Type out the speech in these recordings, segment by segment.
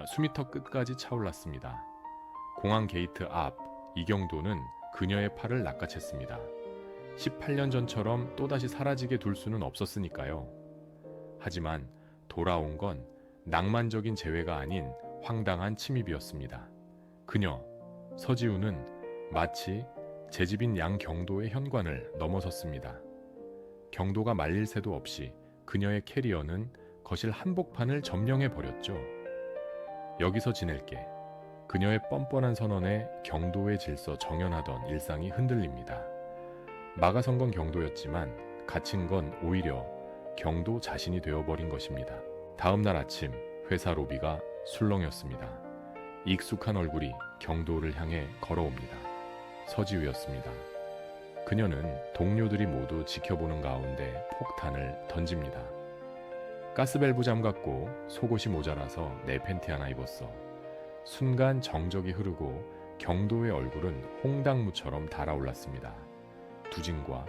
수미터 끝까지 차올랐습니다. 공항 게이트 앞 이경도는 그녀의 팔을 낚아챘습니다. 18년 전처럼 또다시 사라지게 둘 수는 없었으니까요. 하지만 돌아온 건 낭만적인 재회가 아닌 황당한 침입이었습니다. 그녀, 서지우는 마치 제 집인 양경도의 현관을 넘어섰습니다. 경도가 말릴 새도 없이 그녀의 캐리어는 거실 한복판을 점령해버렸죠. 여기서 지낼게. 그녀의 뻔뻔한 선언에 경도의 질서 정연하던 일상이 흔들립니다. 막아선 건 경도였지만 갇힌 건 오히려 경도 자신이 되어버린 것입니다. 다음 날 아침 회사 로비가 술렁였습니다. 익숙한 얼굴이 경도를 향해 걸어옵니다. 서지우였습니다. 그녀는 동료들이 모두 지켜보는 가운데 폭탄을 던집니다. 가스밸브 잠갔고 속옷이 모자라서 내 팬티 하나 입었어. 순간 정적이 흐르고 경도의 얼굴은 홍당무처럼 달아올랐습니다. 두진과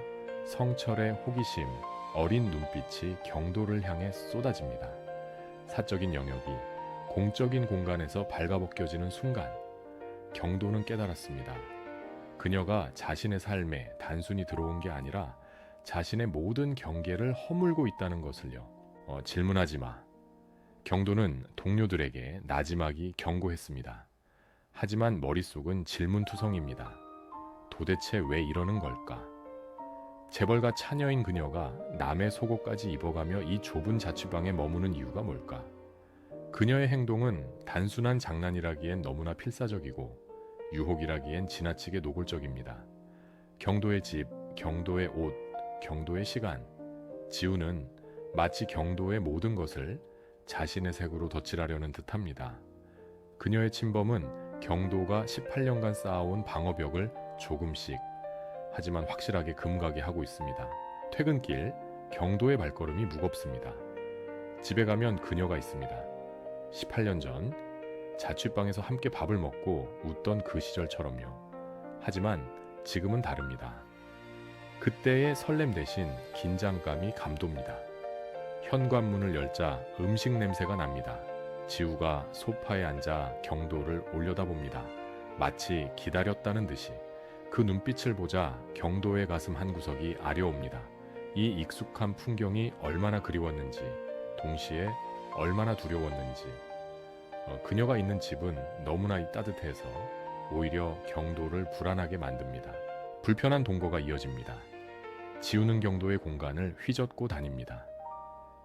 성철의 호기심, 어린 눈빛이 경도를 향해 쏟아집니다. 사적인 영역이 공적인 공간에서 발가벗겨지는 순간 경도는 깨달았습니다. 그녀가 자신의 삶에 단순히 들어온 게 아니라 자신의 모든 경계를 허물고 있다는 것을요. 질문하지 마. 경도는 동료들에게 나지막이 경고했습니다. 하지만 머릿속은 질문투성입니다. 도대체 왜 이러는 걸까? 재벌가 차녀인 그녀가 남의 속옷까지 입어가며 이 좁은 자취방에 머무는 이유가 뭘까? 그녀의 행동은 단순한 장난이라기엔 너무나 필사적이고 유혹이라기엔 지나치게 노골적입니다. 경도의 집, 경도의 옷, 경도의 시간. 지우는 마치 경도의 모든 것을 자신의 색으로 덧칠하려는 듯합니다. 그녀의 침범은 경도가 18년간 쌓아온 방어벽을 조금씩 하지만 확실하게 금가게 하고 있습니다. 퇴근길 경도의 발걸음이 무겁습니다. 집에 가면 그녀가 있습니다. 18년 전 자취방에서 함께 밥을 먹고 웃던 그 시절처럼요. 하지만 지금은 다릅니다. 그때의 설렘 대신 긴장감이 감돕니다. 현관문을 열자 음식 냄새가 납니다. 지우가 소파에 앉아 경도를 올려다봅니다. 마치 기다렸다는 듯이. 그 눈빛을 보자 경도의 가슴 한구석이 아려옵니다. 이 익숙한 풍경이 얼마나 그리웠는지, 동시에 얼마나 두려웠는지. 그녀가 있는 집은 너무나 따뜻해서 오히려 경도를 불안하게 만듭니다. 불편한 동거가 이어집니다. 지우는 경도의 공간을 휘젓고 다닙니다.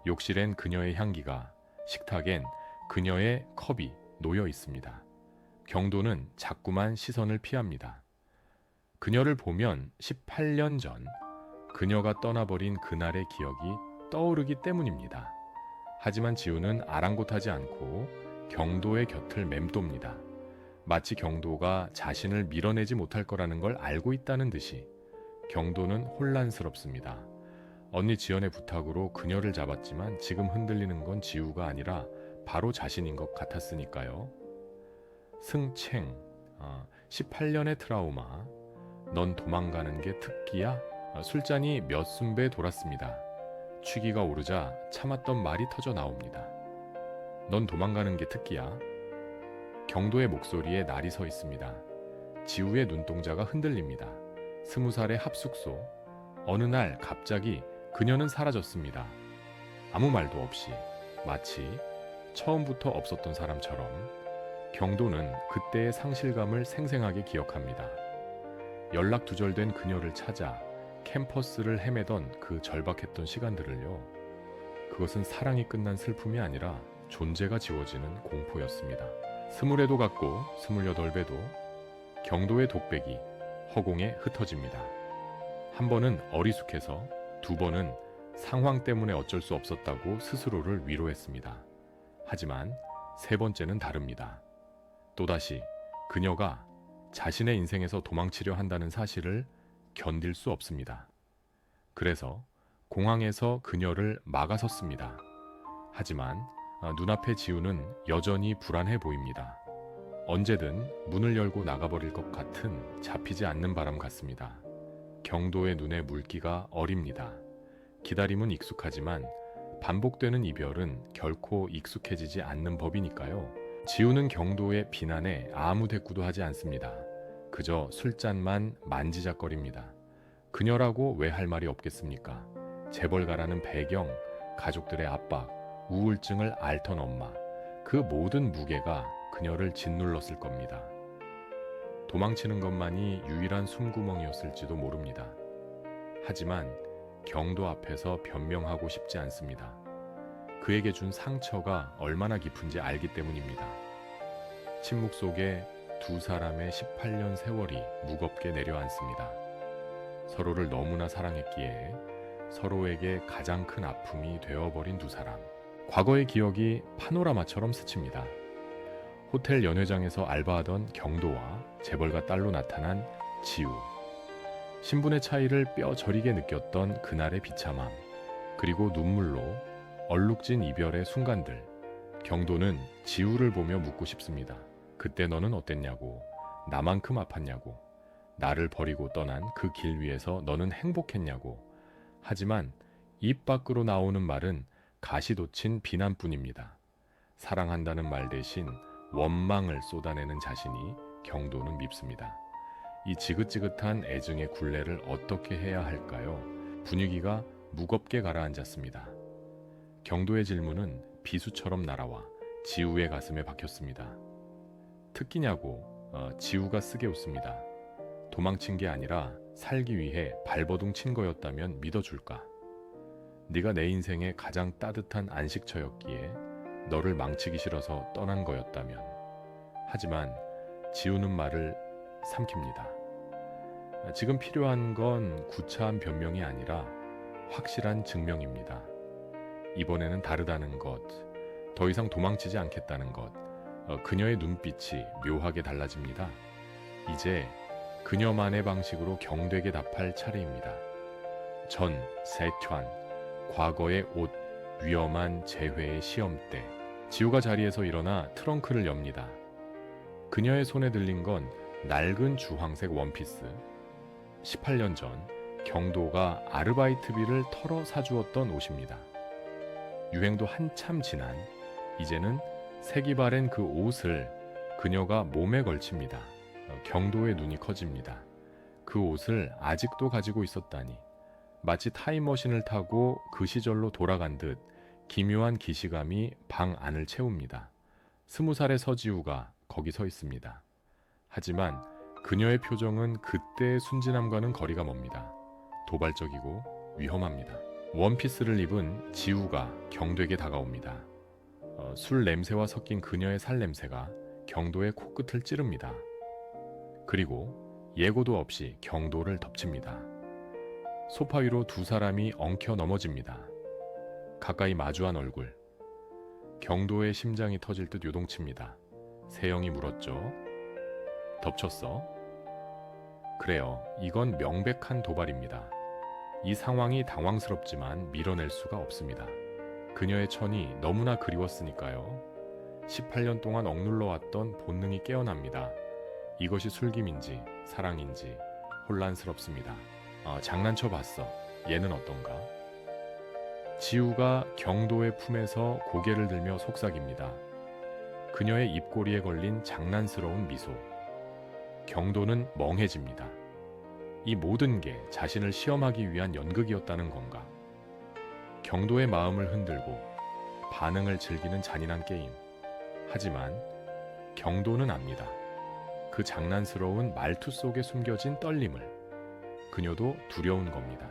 욕실엔 그녀의 향기가, 식탁엔 그녀의 컵이 놓여 있습니다. 경도는 자꾸만 시선을 피합니다. 그녀를 보면 18년 전 그녀가 떠나버린 그날의 기억이 떠오르기 때문입니다. 하지만 지우는 아랑곳하지 않고 경도의 곁을 맴돕니다. 마치 경도가 자신을 밀어내지 못할 거라는 걸 알고 있다는 듯이. 경도는 혼란스럽습니다. 언니 지연의 부탁으로 그녀를 잡았지만 지금 흔들리는 건 지우가 아니라 바로 자신인 것 같았으니까요. 승챙, 18년의 트라우마. 넌 도망가는 게 특기야? 술잔이 몇 순배 돌았습니다. 취기가 오르자 참았던 말이 터져 나옵니다. 넌 도망가는 게 특기야? 경도의 목소리에 날이 서 있습니다. 지우의 눈동자가 흔들립니다. 20살의 합숙소. 어느 날 갑자기 그녀는 사라졌습니다. 아무 말도 없이, 마치 처음부터 없었던 사람처럼. 경도는 그때의 상실감을 생생하게 기억합니다. 연락 두절된 그녀를 찾아 캠퍼스를 헤매던 그 절박했던 시간들을요. 그것은 사랑이 끝난 슬픔이 아니라 존재가 지워지는 공포였습니다. 20에도 갔고 28배도 경도의 독백이 허공에 흩어집니다. 한 번은 어리숙해서, 두 번은 상황 때문에 어쩔 수 없었다고 스스로를 위로했습니다. 하지만 세 번째는 다릅니다. 또다시 그녀가 자신의 인생에서 도망치려 한다는 사실을 견딜 수 없습니다. 그래서 공항에서 그녀를 막아섰습니다. 하지만 눈앞의 지우는 여전히 불안해 보입니다. 언제든 문을 열고 나가버릴 것 같은 잡히지 않는 바람 같습니다. 경도의 눈에 물기가 어립니다. 기다림은 익숙하지만 반복되는 이별은 결코 익숙해지지 않는 법이니까요. 지우는 경도의 비난에 아무 대꾸도 하지 않습니다. 그저 술잔만 만지작거립니다. 그녀라고 왜 할 말이 없겠습니까? 재벌 가라는 배경, 가족들의 압박, 우울증을 앓던 엄마, 그 모든 무게가 그녀를 짓눌렀을 겁니다. 도망치는 것만이 유일한 숨구멍이었을지도 모릅니다. 하지만 경도 앞에서 변명하고 싶지 않습니다. 그에게 준 상처가 얼마나 깊은지 알기 때문입니다. 침묵 속에 두 사람의 18년 세월이 무겁게 내려앉습니다. 서로를 너무나 사랑했기에 서로에게 가장 큰 아픔이 되어버린 두 사람. 과거의 기억이 파노라마처럼 스칩니다. 호텔 연회장에서 알바하던 경도와 재벌가 딸로 나타난 지우. 신분의 차이를 뼈 저리게 느꼈던 그날의 비참함. 그리고 눈물로 얼룩진 이별의 순간들. 경도는 지우를 보며 묻고 싶습니다. 그때 너는 어땠냐고, 나만큼 아팠냐고, 나를 버리고 떠난 그 길 위에서 너는 행복했냐고. 하지만 입 밖으로 나오는 말은 가시돋친 비난뿐입니다. 사랑한다는 말 대신 원망을 쏟아내는 자신이 경도는 밉습니다. 이 지긋지긋한 애증의 굴레를 어떻게 해야 할까요? 분위기가 무겁게 가라앉았습니다. 경도의 질문은 비수처럼 날아와 지우의 가슴에 박혔습니다. 특기냐고 지우가 쓰게 웃습니다. 도망친 게 아니라 살기 위해 발버둥 친 거였다면 믿어줄까? 네가 내 인생의 가장 따뜻한 안식처였기에 너를 망치기 싫어서 떠난 거였다면. 하지만 지우는 말을 삼킵니다. 지금 필요한 건 구차한 변명이 아니라 확실한 증명입니다. 이번에는 다르다는 것, 더 이상 도망치지 않겠다는 것. 그녀의 눈빛이 묘하게 달라집니다. 이제 그녀만의 방식으로 경되게 답할 차례입니다. 전, 세촨, 과거의 옷, 위험한 재회의 시험대. 지우가 자리에서 일어나 트렁크를 엽니다. 그녀의 손에 들린 건 낡은 주황색 원피스. 18년 전 경도가 아르바이트비를 털어 사주었던 옷입니다. 유행도 한참 지난 이제는 색이 바랜 그 옷을 그녀가 몸에 걸칩니다. 경도의 눈이 커집니다. 그 옷을 아직도 가지고 있었다니. 마치 타임머신을 타고 그 시절로 돌아간 듯 기묘한 기시감이 방 안을 채웁니다. 20살의 서지우가 거기 서 있습니다. 하지만 그녀의 표정은 그때의 순진함과는 거리가 멉니다. 도발적이고 위험합니다. 원피스를 입은 지우가 경도에게 다가옵니다. 술 냄새와 섞인 그녀의 살 냄새가 경도의 코끝을 찌릅니다. 그리고 예고도 없이 경도를 덮칩니다. 소파 위로 두 사람이 엉켜 넘어집니다. 가까이 마주한 얼굴. 경도의 심장이 터질 듯 요동칩니다. 세영이 물었죠. 덮쳤어? 그래요. 이건 명백한 도발입니다. 이 상황이 당황스럽지만 밀어낼 수가 없습니다. 그녀의 천이 너무나 그리웠으니까요. 18년 동안 억눌러왔던 본능이 깨어납니다. 이것이 술김인지 사랑인지 혼란스럽습니다. 장난쳐 봤어. 얘는 어떤가? 지우가 경도의 품에서 고개를 들며 속삭입니다. 그녀의 입꼬리에 걸린 장난스러운 미소. 경도는 멍해집니다. 이 모든 게 자신을 시험하기 위한 연극이었다는 건가? 경도의 마음을 흔들고 반응을 즐기는 잔인한 게임. 하지만 경도는 압니다. 그 장난스러운 말투 속에 숨겨진 떨림을. 그녀도 두려운 겁니다.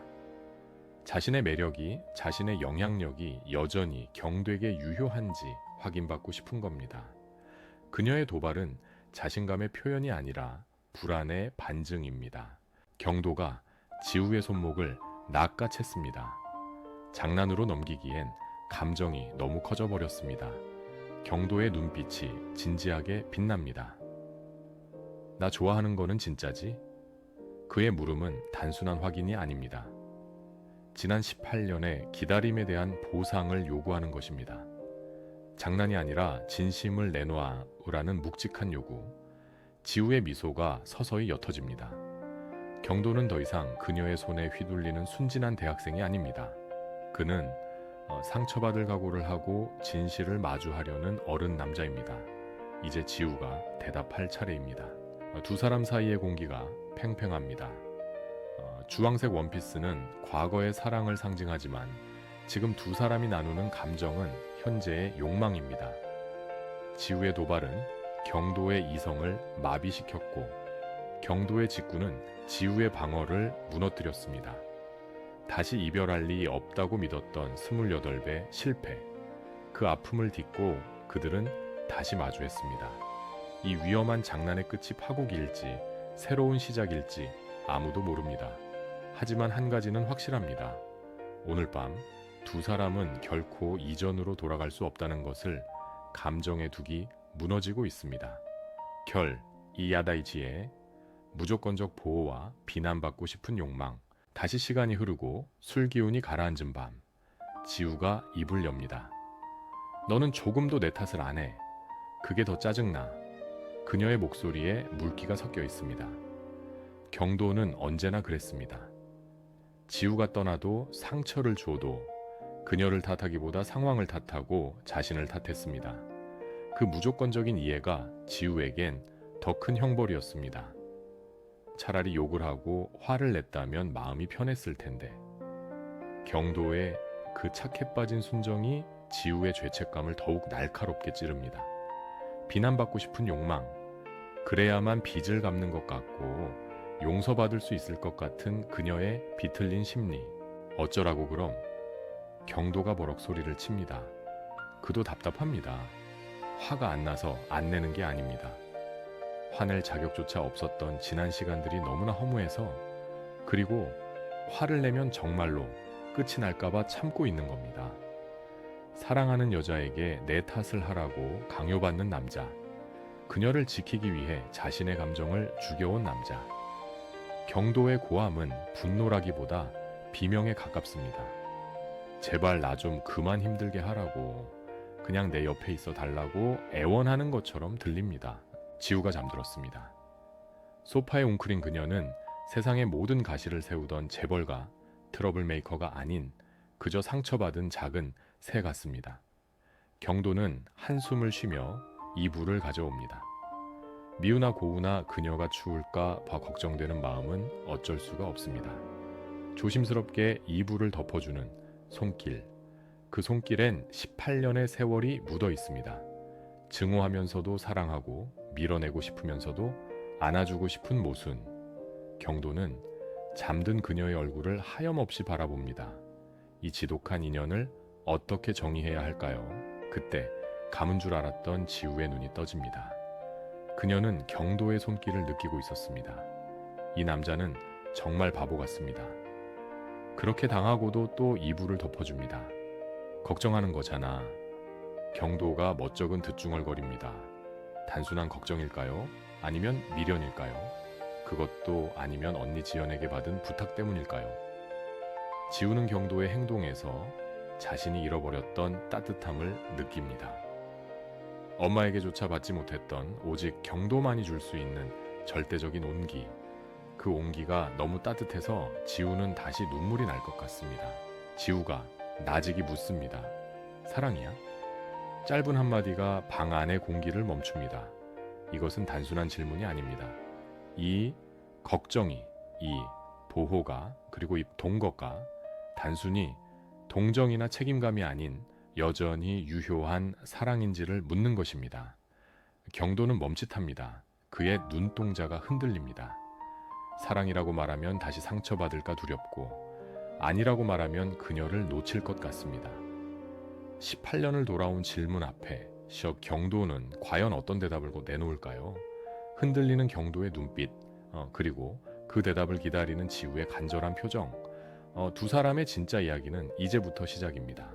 자신의 매력이, 자신의 영향력이 여전히 경도에게 유효한지 확인받고 싶은 겁니다. 그녀의 도발은 자신감의 표현이 아니라 불안의 반증입니다. 경도가 지우의 손목을 낚아챘습니다. 장난으로 넘기기엔 감정이 너무 커져버렸습니다. 경도의 눈빛이 진지하게 빛납니다. 나 좋아하는 거는 진짜지? 그의 물음은 단순한 확인이 아닙니다. 지난 18년의 기다림에 대한 보상을 요구하는 것입니다. 장난이 아니라 진심을 내놓으라는 묵직한 요구. 지우의 미소가 서서히 옅어집니다. 경도는 더 이상 그녀의 손에 휘둘리는 순진한 대학생이 아닙니다. 그는 상처받을 각오를 하고 진실을 마주하려는 어른 남자입니다. 이제 지우가 대답할 차례입니다. 두 사람 사이의 공기가 팽팽합니다. 주황색 원피스는 과거의 사랑을 상징하지만 지금 두 사람이 나누는 감정은 현재의 욕망입니다. 지우의 도발은 경도의 이성을 마비시켰고 경도의 직구는 지우의 방어를 무너뜨렸습니다. 다시 이별할 리 없다고 믿었던 28배 실패. 그 아픔을 딛고 그들은 다시 마주했습니다. 이 위험한 장난의 끝이 파국일지 새로운 시작일지 아무도 모릅니다. 하지만 한 가지는 확실합니다. 오늘 밤 두 사람은 결코 이전으로 돌아갈 수 없다는 것을 감정의 둑이 무너지고 있습니다. 이야다이치의 무조건적 보호와 비난받고 싶은 욕망. 다시 시간이 흐르고 술 기운이 가라앉은 밤, 지우가 입을 엽니다. 너는 조금도 내 탓을 안 해. 그게 더 짜증나. 그녀의 목소리에 물기가 섞여 있습니다. 경도는 언제나 그랬습니다. 지우가 떠나도 상처를 줘도 그녀를 탓하기보다 상황을 탓하고 자신을 탓했습니다. 그 무조건적인 이해가 지우에겐 더 큰 형벌이었습니다. 차라리 욕을 하고 화를 냈다면 마음이 편했을 텐데. 경도의 그 착해 빠진 순정이 지우의 죄책감을 더욱 날카롭게 찌릅니다. 비난받고 싶은 욕망, 그래야만 빚을 갚는 것 같고 용서받을 수 있을 것 같은 그녀의 비틀린 심리. 어쩌라고 그럼? 경도가 버럭 소리를 칩니다. 그도 답답합니다. 화가 안 나서 안 내는 게 아닙니다. 화낼 자격조차 없었던 지난 시간들이 너무나 허무해서, 그리고 화를 내면 정말로 끝이 날까봐 참고 있는 겁니다. 사랑하는 여자에게 내 탓을 하라고 강요받는 남자, 그녀를 지키기 위해 자신의 감정을 죽여온 남자. 경도의 고함은 분노라기보다 비명에 가깝습니다. 제발 나 좀 그만 힘들게 하라고, 그냥 내 옆에 있어 달라고 애원하는 것처럼 들립니다. 지우가 잠들었습니다. 소파에 웅크린 그녀는 세상의 모든 가시를 세우던 재벌가, 트러블 메이커가 아닌 그저 상처받은 작은 새 같습니다. 경도는 한숨을 쉬며 이불을 가져옵니다. 미우나 고우나 그녀가 추울까 봐 걱정되는 마음은 어쩔 수가 없습니다. 조심스럽게 이불을 덮어주는 손길. 그 손길엔 18년의 세월이 묻어 있습니다. 증오하면서도 사랑하고 밀어내고 싶으면서도 안아주고 싶은 모순. 경도는 잠든 그녀의 얼굴을 하염없이 바라봅니다. 이 지독한 인연을 어떻게 정의해야 할까요? 그때 감은 줄 알았던 지우의 눈이 떠집니다. 그녀는 경도의 손길을 느끼고 있었습니다. 이 남자는 정말 바보 같습니다. 그렇게 당하고도 또 이불을 덮어줍니다. 걱정하는 거잖아. 경도가 멋쩍은 득중얼거립니다. 단순한 걱정일까요? 아니면 미련일까요? 그것도 아니면 언니 지연에게 받은 부탁 때문일까요? 지우는 경도의 행동에서 자신이 잃어버렸던 따뜻함을 느낍니다. 엄마에게조차 받지 못했던 오직 경도만이 줄 수 있는 절대적인 온기. 그 온기가 너무 따뜻해서 지우는 다시 눈물이 날 것 같습니다. 지우가 나직이 묻습니다. 사랑이야? 짧은 한마디가 방 안의 공기를 멈춥니다. 이것은 단순한 질문이 아닙니다. 이 걱정이, 이 보호가, 그리고 이 동거가 단순히 동정이나 책임감이 아닌 여전히 유효한 사랑인지를 묻는 것입니다. 경도는 멈칫합니다. 그의 눈동자가 흔들립니다. 사랑이라고 말하면 다시 상처받을까 두렵고, 아니라고 말하면 그녀를 놓칠 것 같습니다. 18년을 돌아온 질문 앞에 경도는 과연 어떤 대답을 내놓을까요? 흔들리는 경도의 눈빛, 그리고 그 대답을 기다리는 지우의 간절한 표정. 두 사람의 진짜 이야기는 이제부터 시작입니다.